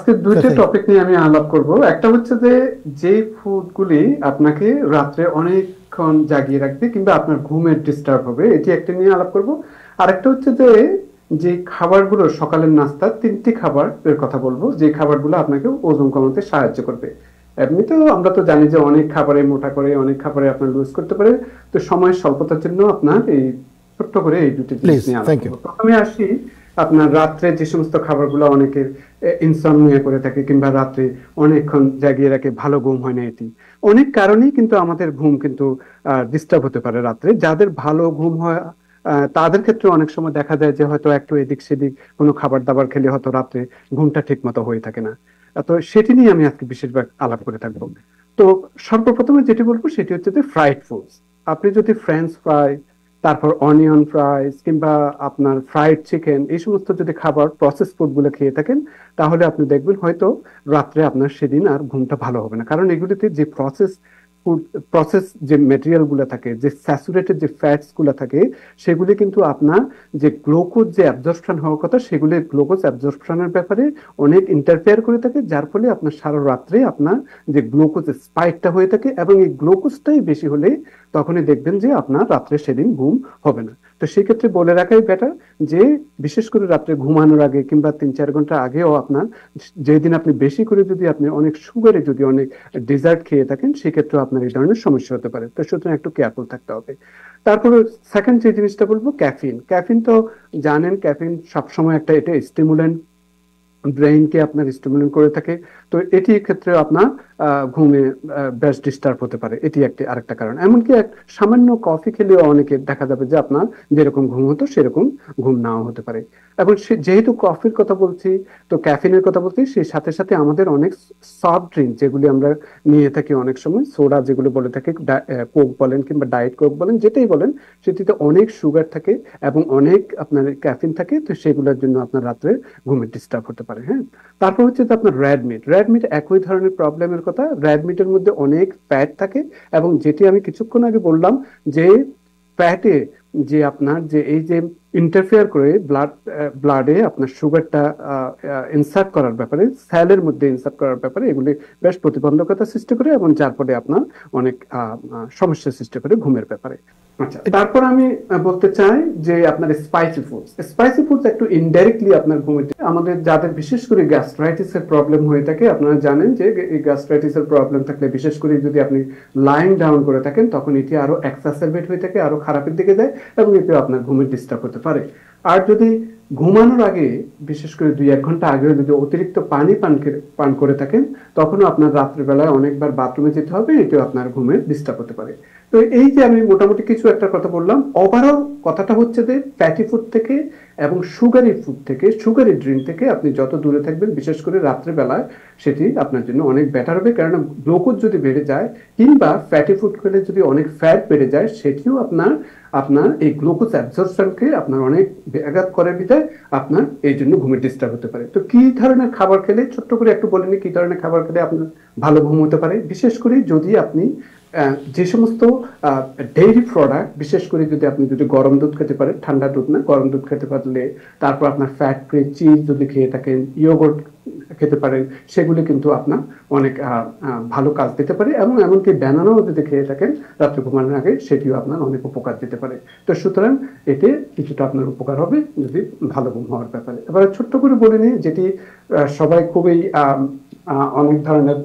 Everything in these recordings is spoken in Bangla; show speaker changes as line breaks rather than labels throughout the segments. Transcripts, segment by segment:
আজকে দুইটা
কথাই।
টপিক নিয়ে আমি আলাপ করব। একটা হচ্ছে যে যে ফুডগুলি আপনাকে রাত্রে অনেকক্ষণ জাগিয়ে রাখবে কিংবা আপনার ঘুমের ডিস্টার্ব হবে, এটি একটা নিয়ে আলাপ করব। আর একটা হচ্ছে যে যে খাবারগুলো সকালের নাস্তা, তিনটি খাবার এর কথা বলবো যে খাবারগুলো আপনাকে ওজন কমাতে সাহায্য করবে। এমনিতেও আমরা তো জানি যে অনেক খাবারে মোটা করে, অনেক খাবারে আপনার লুজ করতে পারে। তো সময়ের স্বল্পতার জন্য আপনার এই ছোট্ট করে এই দুটি জিনিস
প্লিজ,
নিয়ে আলাপ
থ্যাংক ইউ।
করবো। প্রথমে আসি, আপনার রাত্রে যে সমস্ত খাবারগুলো অনেকের ইনসমনিয়া করে থাকে কিংবা রাত্রে অনেকক্ষণ জাগিয়ে রাখে, ভালো ঘুম হয় না, এটি অনেক কারণেই কিন্তু আমাদের ঘুম কিন্তু ডিস্টার্ব হতে পারে রাত্রে। যাদের ভালো ঘুম হয় তাদের ক্ষেত্রে অনেক সময় দেখা যায় যে হয়তো একটু এদিক সেদিক কোনো খাবার দাবার খেলে হয়তো রাত্রে ঘুমটা ঠিক মতো হয়ে থাকে না। তো সেটি নিয়ে আমি আজকে বিশেষভাবে আলাপ করে থাকবো। তো সর্বপ্রথমে যেটি বলবো সেটি হচ্ছে যে ফ্রাইড ফুডস। আপনি যদি ফ্রেঞ্চ ফ্রাই, তারপর অনিয়ন ফ্রাইস কিংবা আপনার ফ্রাইড চিকেন, এই সমস্ত যদি খাবার প্রসেস ফুড গুলো খেয়ে থাকেন, তাহলে আপনি দেখবেন হয়তো রাত্রে আপনার সেদিন আর ঘুমটা ভালো হবে না। কারণ এগুলিতে যে ফুড প্রসেস যে মেটেরিয়াল গুলো থাকে, যে স্যাচুরেটেড যে ফ্যাটস গুলো থাকে, সেগুলি কিন্তু আপনার যে গ্লুকোজ যে অ্যাবজর্পশন হওয়ার কথা, সেগুলি গ্লুকোজ অ্যাবজর্পশনের ব্যাপারে অনেক ইন্টারফেয়ার করে থাকে, যার ফলে আপনার সারা রাত্রে আপনার যে গ্লুকোজ স্পাইকটা হয়ে থাকে, এবং এই গ্লুকোজটাই বেশি হলে তখনই দেখবেন যে আপনার রাত্রে সেদিন ঘুম হবে না। তো সেক্ষেত্রে বলে রাখাই বেটার যে বিশেষ করে রাত্রে ঘুমানোর আগে কিংবা 3-4 ঘন্টা আগেও আপনার, যেদিন আপনি বেশি করে যদি আপনি অনেক সুগারে যদি অনেক ডেজার্ট খেয়ে থাকেন, সেক্ষেত্রে আপনার এই ধরনের সমস্যা হতে পারে। তো সুতরাং একটু কেয়ারফুল থাকতে হবে। তারপরে সেকেন্ড যে জিনিসটা বলবো, ক্যাফিন। ক্যাফিন তো জানেন, ক্যাফিন সবসময় একটা, এটা স্টিমুলেন্ট, ব্রেইনকে আপনার স্টিমুলেট করে থাকে। তো এটি ক্ষেত্রে আপনার ঘুমে বেশ ডিস্টার্ব হতে পারে, এটি একটি আরেকটা কারণ। এমনকি এক সামান্য কফি খেলেও অনেকে দেখা যাবে যে আপনার যেরকম ঘুম হতো সেরকম ঘুম নাও হতে পারে। এবং যেহেতু কফির কথা বলছি, তো ক্যাফিনের কথা বলছি, সেই সাথে সাথে আমাদের অনেক সফট ড্রিঙ্ক যেগুলি আমরা নিয়ে থাকি অনেক সময়, সোডা যেগুলো বলে থাকি, কোক বলেন কিংবা ডায়েট কোক বলেন, যেটাই বলেন, সেটিতে অনেক সুগার থাকে এবং অনেক আপনার ক্যাফিন থাকে। তো সেগুলোর জন্য আপনার রাত্রে ঘুমের ডিস্টার্ব হতে পারে। হ্যাঁ, তারপর হচ্ছে যে আপনার রেড মিট। রেড মিট একই ধরনের প্রবলেমের কথা। রেড মিটের মধ্যে অনেক ফ্যাট থাকে, এবং যেটি আমি কিছুক্ষণ আগে বললাম যে ফ্যাটে যে আপনার যে এই যে ইন্টারফেয়ার করে ব্লাডে আপনার সুগারটা ইনসার্ট করার ব্যাপারে, সেলের মধ্যে ইনসার্ট করার ব্যাপারে এগুলি বেশ প্রতিবন্ধকতা সৃষ্টি করে, এবং যার ফলে আপনার অনেক সমস্যা সৃষ্টি করে ঘুমের ব্যাপারে। আচ্ছা, তারপর আমি বলতে চাই যে আপনার স্পাইসি ফুডস। স্পাইসি ফুডস একটু ইনডাইরেক্টলি আপনার ঘুমেতে, আমাদের যাদের বিশেষ করে গ্যাস্ট্রাইটিস এর প্রবলেম হয়ে থাকে, আপনারা জানেন যে এই গ্যাস্ট্রাইটিস এর প্রবলেম থাকলে বিশেষ করে যদি আপনি লাইং ডাউন করে থাকেন, তখন এটি আরো এক্সাসারবেট হয়ে থাকে, আরো খারাপের দিকে যায়, এবং এতে আপনার ঘুমের ডিস্টার্ব হতে পারে। আর যদি ঘুমানোর আগে, বিশেষ করে 2-1 ঘন্টা আগেও যদি অতিরিক্ত পানি পান করে থাকেন, তখনও আপনার রাত্রিবেলায় অনেকবার বাথরুমে যেতে হবে, এটিও আপনার ঘুমের ডিস্টার্ব হতে পারে। তো এই যে আমি মোটামুটি কিছু একটা কথা বললাম, ওভারঅল কথাটা হচ্ছে যে ফ্যাটি ফুড থেকে এবং সুগারি ফুড থেকে, সুগারি ড্রিঙ্ক থেকে আপনি যত দূরে থাকবেন, বিশেষ করে রাত্রেবেলায়, সেটি আপনার জন্য অনেক বেটার হবে। কারণ গ্লুকোজ যদি বেড়ে যায় কিংবা ফ্যাটি ফুড খেলে যদি অনেক ফ্যাট বেড়ে যায়, সেটিও আপনার আপনার এই গ্লুকোজ অ্যাবজর্পশনকে আপনার অনেক ব্যাঘাত করে, বিধায় আপনার এই জন্য ঘুমের ডিস্টার্ব হতে পারে। তো কি ধরনের খাবার খেলে, ছোট্ট করে একটু বলে নিই, কি ধরনের খাবার খেলে আপনার ভালো ঘুম হতে পারে। বিশেষ করে যদি আপনি যে সমস্ত ডেইরি প্রোডাক্ট, বিশেষ করে যদি আপনি যদি গরম দুধ খেতে পারেন, ঠান্ডা দুধ না, গরম দুধ খেতে পারলে, তারপর আপনার ফ্যাট ফ্রি চিজ যদি খেয়ে থাকেন, ইয়োগurt খেতে পারেন, সেগুলি কিন্তু আপনার অনেক ভালো কাজ দিতে পারে। এবং এমনকি ব্যানানাও যদি খেয়ে থাকেন রাত্রে ঘুমানোর আগে, সেটিও আপনার অনেক উপকার দিতে পারে। তো সুতরাং এতে কিছুটা আপনার উপকার হবে যদি ভালো ঘুম হওয়ার ব্যাপারে। এবার ছোট্ট করে বলে নিই, যেটি সবাই খুবই অনেক ধরনের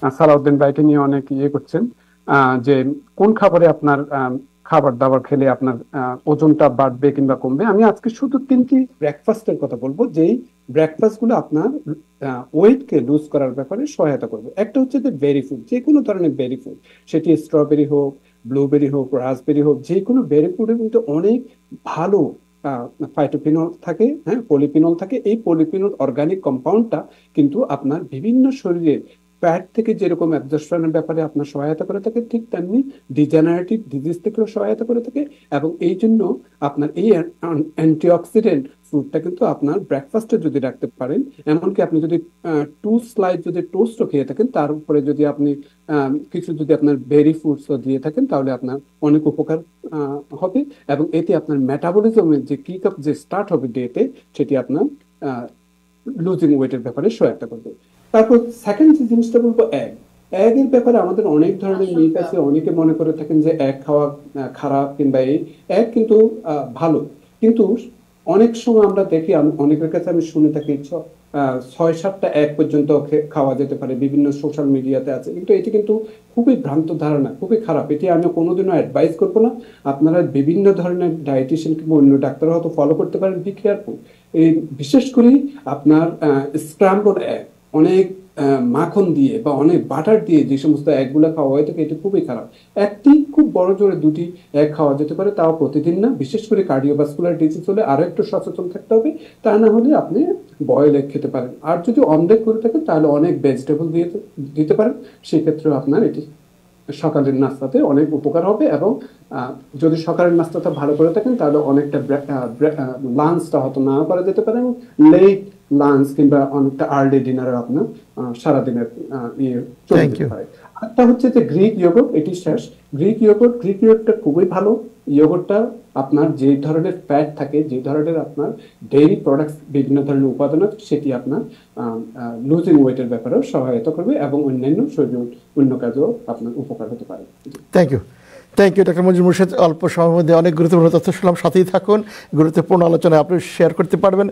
সালাউদ্দিন ভাইকে নিয়ে অনেক ইয়ে করছেন, যে কোন খাবারে আপনার খাবার দাবার খেলে আপনার ওজনটা বাড়বে কিংবা কমবে। আমি আজকে শুধু 3টি ব্রেকফাস্টের কথা বলবো, যেই ব্রেকফাস্ট গুলো আপনার ওয়েট কে লুজ করার ব্যাপারে সহায়তা করবে। একটা হচ্ছে যে বেরি ফুড, যে কোনো ধরনের বেরি ফুড, সেটি স্ট্রবেরি হোক, ব্লুবেরি হোক, রাসবেরি হোক, যে কোনো বেরি ফুডের কিন্তু অনেক ভালো ফাইটোফিনল থাকে, হ্যাঁ, পলিফিনল থাকে। এই পলিফিনল অর্গানিক কম্পাউন্ডটা কিন্তু আপনার বিভিন্ন শরীরে ফ্যাট থেকে যেরকম অ্যাবজর্পশনের ব্যাপারে আপনার সহায়তা করে থাকে, ঠিক তেমনি ডিজেনারেটিভ ডিজিজ থেকেও সহায়তা করে থাকে। এবং এই জন্য আপনার এই অ্যান্টিঅক্সিডেন্ট ফ্রুটটা কিন্তু আপনার ব্রেকফাস্টে যদি রাখতে পারেন, এমনকি আপনি যদি 2 স্লাইস যদি টোস্টও খেয়ে থাকেন, তার উপরে যদি আপনি কিছু যদি আপনার বেরি ফুডসও দিয়ে থাকেন, তাহলে আপনার অনেক উপকার হবে। এবং এতে আপনার মেটাবলিজমের যে কিক আপ যে স্টার্ট হবে ডেতে, সেটি আপনার লুজিং ওয়েটের ব্যাপারে সহায়তা করবে। তারপর সেকেন্ড যে জিনিসটা বলবো, এগের ব্যাপারে আমাদের অনেক ধরনের মিথ আছে। অনেকে মনে করে থাকেন যে এগ খাওয়া খারাপ কিংবা এই, এগ কিন্তু ভালো, কিন্তু অনেক সময় আমরা দেখি, অনেকের কাছে আমি শুনে থাকি 6-7টা এগ পর্যন্ত খাওয়া যেতে পারে, বিভিন্ন সোশ্যাল মিডিয়াতে আছে, কিন্তু এটি কিন্তু খুবই ভ্রান্ত ধারণা, খুবই খারাপ। এটি আমি কোনোদিনও অ্যাডভাইস করবো না। আপনারা বিভিন্ন ধরনের ডায়েটিশিয়ান কিংবা অন্য ডাক্তার হয়তো ফলো করতে পারেন, বি কেয়ারফুল। এই বিশেষ করে আপনার স্ক্রাম্বল এগ, অনেক মাখন দিয়ে বা অনেক বাটার দিয়ে যে সমস্ত এগগুলো খাওয়া হয়ে থাকে, এটি খুবই খারাপ। একটি খুব বড় জোরে 2টি এগ খাওয়া যেতে পারে, তাও প্রতিদিন না। বিশেষ করে কার্ডিওভাস্কুলার ডিজিজ হলে আরো একটু সচেতন থাকতে হবে। তা না হলে আপনি বয়েল এগ খেতে পারেন। আর যদি অমলেট করে থাকেন তাহলে অনেক ভেজিটেবল দিয়ে দিতে পারেন, সেক্ষেত্রেও আপনার এটি সকালের নাস্তাতে অনেক উপকার হবে। এবং যদি সকালের নাস্তাটা ভালো করে থাকেন তাহলে অনেকটা লাঞ্চটা হয়তো না করা যেতে পারে, এবং লেট লাঞ্চ কিংবা অনেকটা আর্লি ডিনারে আপনার সারাদিনের ইয়ে চলে যেতে পারে। আরেকটা হচ্ছে যে গ্রিক ইয়োগর্ট, এটি শেষ। গ্রিক ইয়োগর্টটা খুবই ভালো। ইয়োগর্টটা আপনার যে ধরনের ফ্যাট থাকে, যে ধরনের আপনার ডেইরি প্রোডাক্টস, বিভিন্ন ধরনের উপাদান আছে, সেটি আপনার লুজিং ওয়েটের ব্যাপারেও সহায়তা করবে এবং অন্যান্য শরীরের অন্য কাজেও আপনার উপকার হতে পারে।
থ্যাংক ইউ ডক্টর মঞ্জুর মোর্শেদ। অল্প সময়ের মধ্যে অনেক গুরুত্বপূর্ণ তথ্য শুনলাম, সাথেই থাকুন। গুরুত্বপূর্ণ আলোচনায় আপনি শেয়ার করতে পারবেন।